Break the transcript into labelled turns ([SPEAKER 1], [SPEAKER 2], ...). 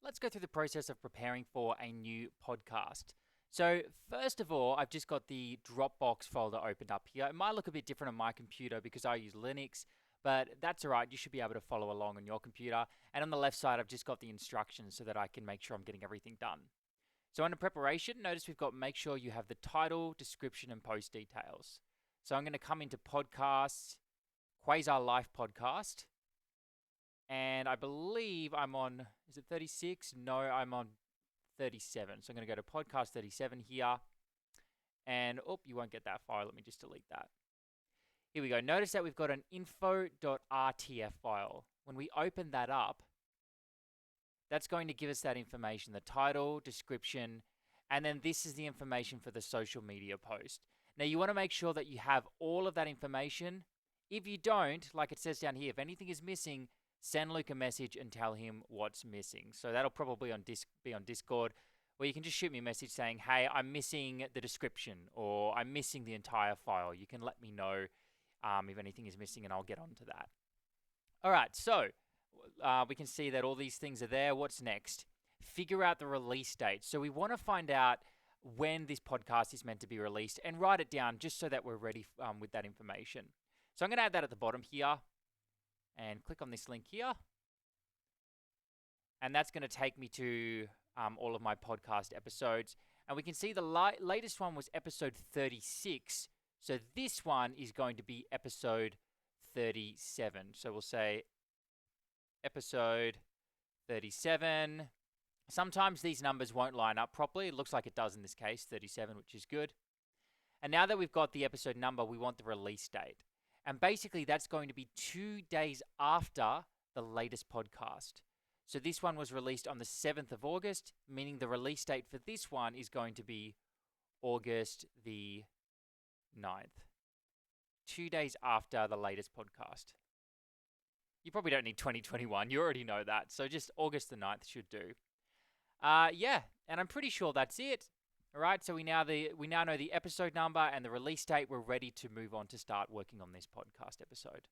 [SPEAKER 1] let's go through the process of preparing for a new podcast. So, first of all, I've just got the Dropbox folder opened up here. It might look a bit different on my computer because I use Linux, but that's all right. You should be able to follow along on your computer. And on the left side, I've just got the instructions so that I can make sure I'm getting everything done. So, under preparation, notice we've got make sure you have the title, description, and post details. So, I'm going to come into podcasts, Quasar Life Podcast. And I believe I'm on, is it 36? No, I'm on 37. So I'm going to go to podcast 37 here. And, you won't get that file. Let me just delete that. Here we go. Notice that we've got an info.rtf file. When we open that up, that's going to give us that information, the title, description, and then this is the information for the social media post. Now, you want to make sure that you have all of that information. If you don't, like it says down here, if anything is missing, send Luke a message and tell him what's missing. So that'll probably be on Discord, where you can just shoot me a message saying, hey, I'm missing the description, or I'm missing the entire file. You can let me know if anything is missing, and I'll get onto that. All right, so we can see that all these things are there. What's next? Figure out the release date. So we want to find out when this podcast is meant to be released and write it down just so that we're ready with that information. So I'm going to add that at the bottom here and click on this link here. And that's going to take me to all of my podcast episodes. And we can see the latest one was episode 36. So this one is going to be episode 37. So we'll say episode 37. Sometimes these numbers won't line up properly. It looks like it does in this case, 37, which is good. And now that we've got the episode number, we want the release date. And basically, that's going to be 2 days after the latest podcast. So this one was released on the 7th of August, meaning the release date for this one is going to be August the 9th. 2 days after the latest podcast. You probably don't need 2021. You already know that. So just August the 9th should do. Yeah, and I'm pretty sure that's it. All right, so we now know the episode number and the release date. We're ready to move on to start working on this podcast episode.